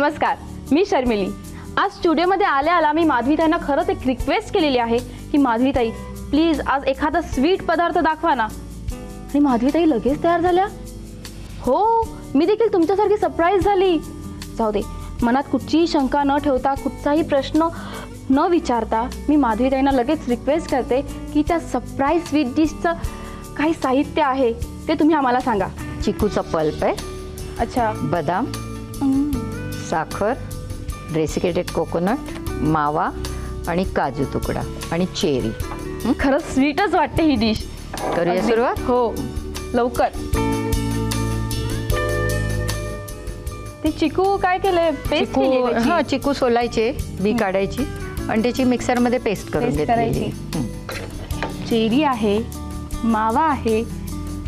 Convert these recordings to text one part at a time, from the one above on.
नमस्कार, मी शर्मिली। आज स्टुडिओमध्ये आल्या मी माधवीताईंना खरंच एक रिक्वेस्ट केलेली आहे की माधवीताई प्लीज आज एखादा स्वीट पदार्थ दाखवा ना। आणि माधवीताई लगेच तयार झाल्या। हो, मी देखील तुमच्यासारखी सरप्राईज झाली। जाऊ दे, मनात कुठचीही शंका न ठेवता कुठचाही प्रश्न न विचारता मी माधवीताईंना लगेच रिक्वेस्ट करते की त्या सरप्राईज स्वीट डिशचं काही साहित्य आहे ते तुम्ही आम्हाला सांगा। चिकूचा पल्प आहे, अच्छा, बदाम, साखर, डेसिकेटेड कोकोनट, मावा आणि काजू तुकडा आणि चेरी। खरंच स्वीटच वाटते ही डिश। करूया सुरुवात? हो, लवकर। ते चिकू काय केलंय? पेस्ट केली आहे? हां, चिकू सोलायचे, बी काढायची आणि त्याची मिक्सरमध्ये पेस्ट करून घेतलेली। चेरी आहे, मावा आहे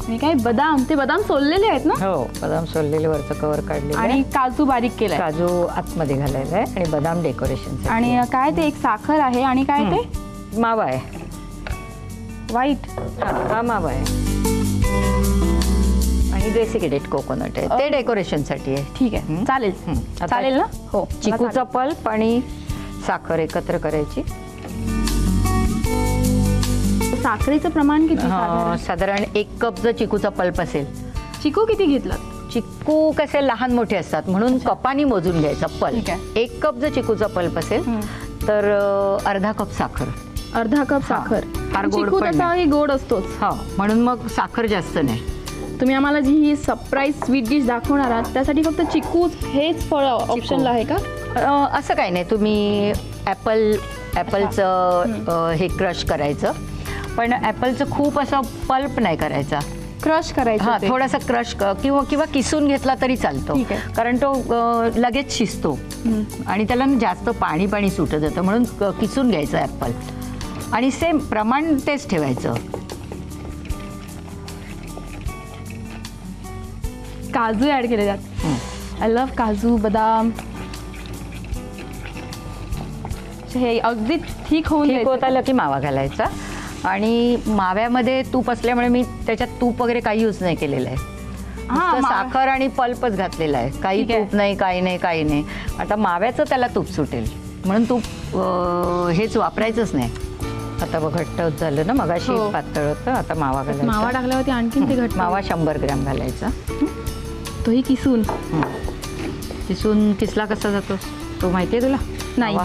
आणि काय बदाम, ते बदाम सोललेले आहेत ना? हो, बदाम सोललेले, वरचं कवर काढलेलं आणि काजू बारीक केलाय, काजू आतमध्ये घालायला आहे आणि बदाम डेकोरेशन। आणि काय ते एक साखर आहे आणि काय ते मावा आहे, व्हाईट। हा मावा आहे आणि डेसिकेटेड कोकोनट आहे, ते डेकोरेशनसाठी आहे। ठीक आहे, चालेल चालेल ना? हो, चिकूचा पल्प आणि साखर एकत्र करायची। साखरेचं प्रमाण किती? साधारण 1 कप जर चिकूचा पल्प असेल। चिकू किती घेतला? चिकू कसे लहान मोठे असतात म्हणून कपानी मोजून घ्यायचा पल्प। 1 कप जर चिकूचा पल्प असेल तर अर्धा कप साखर। अर्धा कप साखर। चिकू तसाही गोड असतोच, हा, म्हणून मग साखर जास्त नाही। तुम्ही आम्हाला जी ही सरप्राईज स्वीट डिश दाखवणार आहात त्यासाठी फक्त चिकू हेच फळ ऑप्शनला आहे का? असं काही नाही, तुम्ही ॲपलचं हे क्रश करायचं, पण ॲपलचं खूप असं पल्प नाही करायचा, क्रश करायचं। हां, थोडासा क्रश किंवा किसून घेतला तरी चालतो, कारण तो लगेच शिजतो आणि त्याला जास्त पाणी सुटत जातं, म्हणून किसून घ्यायचं ॲपल आणि सेम प्रमाण तेच ठेवायचं। काजू ऍड केले जातात। आय लव्ह काजू, बदाम। हे अगदी ठीक होत आलं की मावा घालायचा आणि माव्यामध्ये तूप असल्यामुळे मी त्याच्यात तूप वगैरे काही यूज नाही केलेलं आहे, साखर आणि पल्पच घातलेला आहे, काही तूप नाही, काही नाही। आता माव्याचं त्याला तूप सुटेल म्हणून तूप हेच वापरायचंच नाही। आता बघ घट्ट झालं ना, मगाशी पातळ होतं, आता मावा घालायचा। मावा टाकल्यावरती आणखीन ते घट्ट। मावा 100 ग्रॅम घालायचा, तोही किसून किसला कसा जातो तो माहिती आहे तुला? नाही,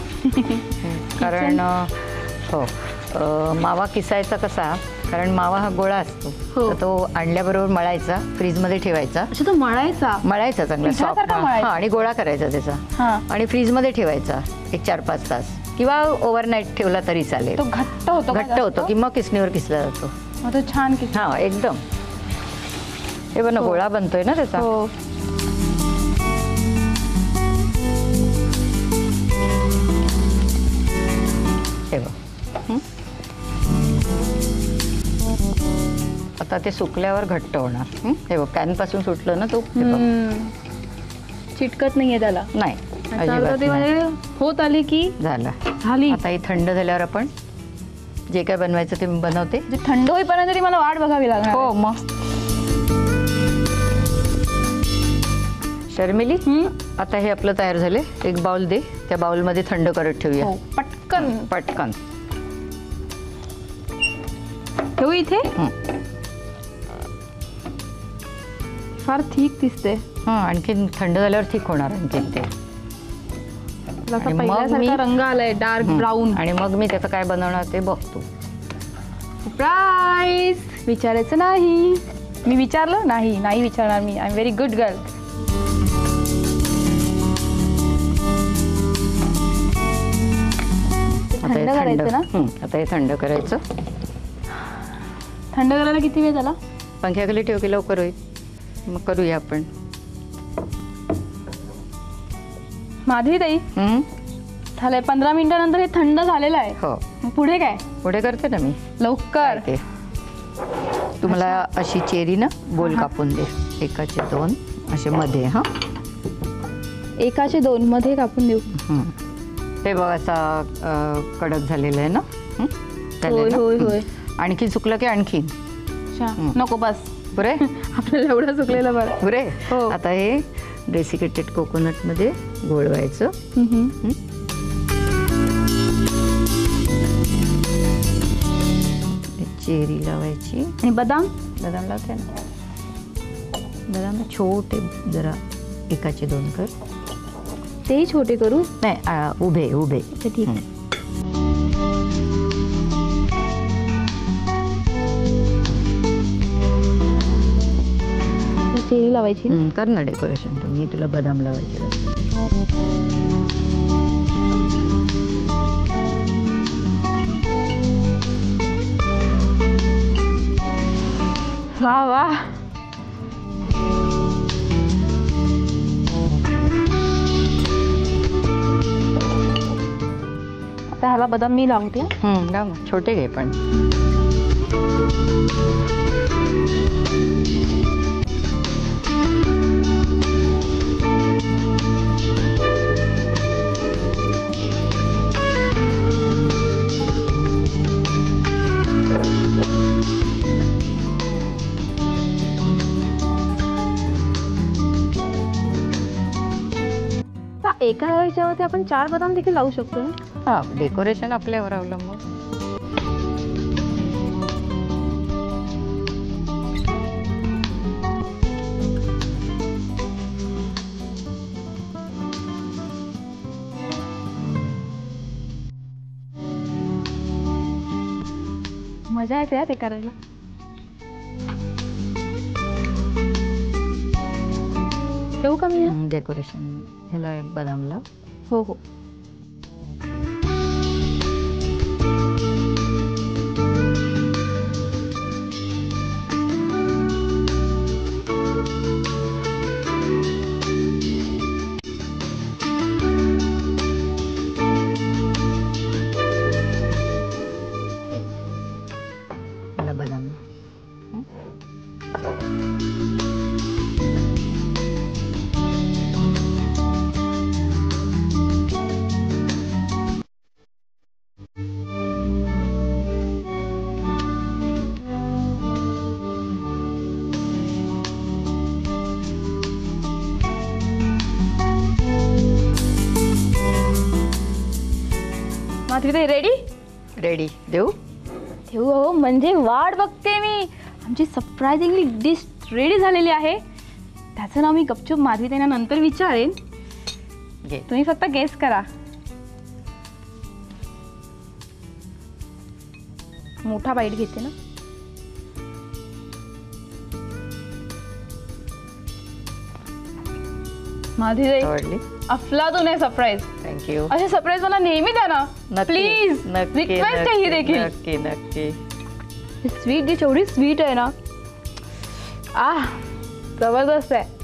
कारण हो, मावा किसायचा कसा, कारण मावा हा गोळा असतो, तर तो आणल्याबरोबर मळायचा, फ्रीजमध्ये ठेवायचा। तो मळायचा चांगला सॉफ्ट, आणि गोळा करायचा त्याचा आणि फ्रीजमध्ये ठेवायचा 1-4-5 तास, किंवा ओव्हरनाईट ठेवला तरी चालेल। तो घट्ट होतो की मग किसणीवर किसला जातो। तो छान हां, एकदम। हे बघ ना, गोळा बनतोय ना त्याचा। हे बघ, आता ते सुकल्यावर घट्ट होणार। हे बघ, पॅन पासून सुटलं ना तूप, चिटकत नाहीये त्याला? नाही, होत आली की झाली। आता ही थंड झाल्यावर आपण जे काय बनवायचं ते बनवते। थंड होईपर्यंत तरी मला वाट बघावी लागणार। हो, मग शर्मिली, आता हे आपलं तयार झाले। एक बाउल दे, त्या बाउलमध्ये थंड करत ठेवूया। पटकन ठेवू इथे? फार ठीक दिसते। आणखीन थंड झाल्यावर ठीक होणार आणखीन ते। पहिल्यासारखा रंग आलाय, डार्क ब्राऊन। आणि मग मी त्याचं काय बनवणार ते बघतो। सरप्राईज विचारायचं नाही? मी विचारलं नाही विचारणार मी। I am very good girl. थंड करायचं ना? आता हे थंड करायचं। थंड करायला किती वेळ झाला? पंख्याखाली ठेव की लवकर होईल, मग करूया आपण। माधवीताई, झालंय 15 मिनिटानंतर हे थंड झालेलं आहे। हो, पुढे काय? पुढे करते ना मी, लवकर। तुम्हाला अशी चेरी ना गोल कापून दे, 1चे 2 असे मध्ये। 1चे 2 मध्ये कापून देऊ? ते बघ, असा कडक झालेला आहे ना। होय, आणखी चुकलं की आणखी नको, बस पुरे आपल्याला एवढं सुकलेलं बरं. पुरे. हो. आता हे डेसिकेटेड कोकोनट मध्ये घोळवायचं. चेरी लावायची. आणि बदाम बदाम लावते ना. बदाम छोटे जरा, एकाचे 2 कर. तेही छोटे करू. नाही उभे उभे. अच्छा ठीक आहे. चेरी लावायची. कर ना डेकोरेशन. तुम्ही तुला बदाम लावायचे. वा वा. आता ह्याला बदाम मी लावते. लाव ना. छोटे घे पण. एका ह्याच्यावरती आपण 4 बदाम देखील लावू शकतो ना. हा, डेकोरेशन आपल्यावर अवलंबून. मजा येते ते करायला. ठेवू का मी? डेकोरेशन ह्याला बदाम लाव. हो हो. ह्याला बदाम. माधुरी रेडी. रेडी. देऊ. ठेवू हो, म्हणजे वाट बघते मी. आमची सरप्राइझिंगली डिश रेडी झालेली आहे. त्याचं नाव मी गपचूप माधवी त्यांना नंतर विचारेन. घे. तुम्ही फक्त गेस करा. मोठा बाईट घेते ना. माधवी आवडली. अफलातून आहे सरप्राईज. थँक्यू. असे सरप्राईज मला नेहमी द्या ना नक्की. प्लीज. नक्की. रिक्वेस्ट आहे ही देखील. नक्की नक्की. स्वीट डिश एवढी स्वीट आहे ना. जबरदस्त आहे.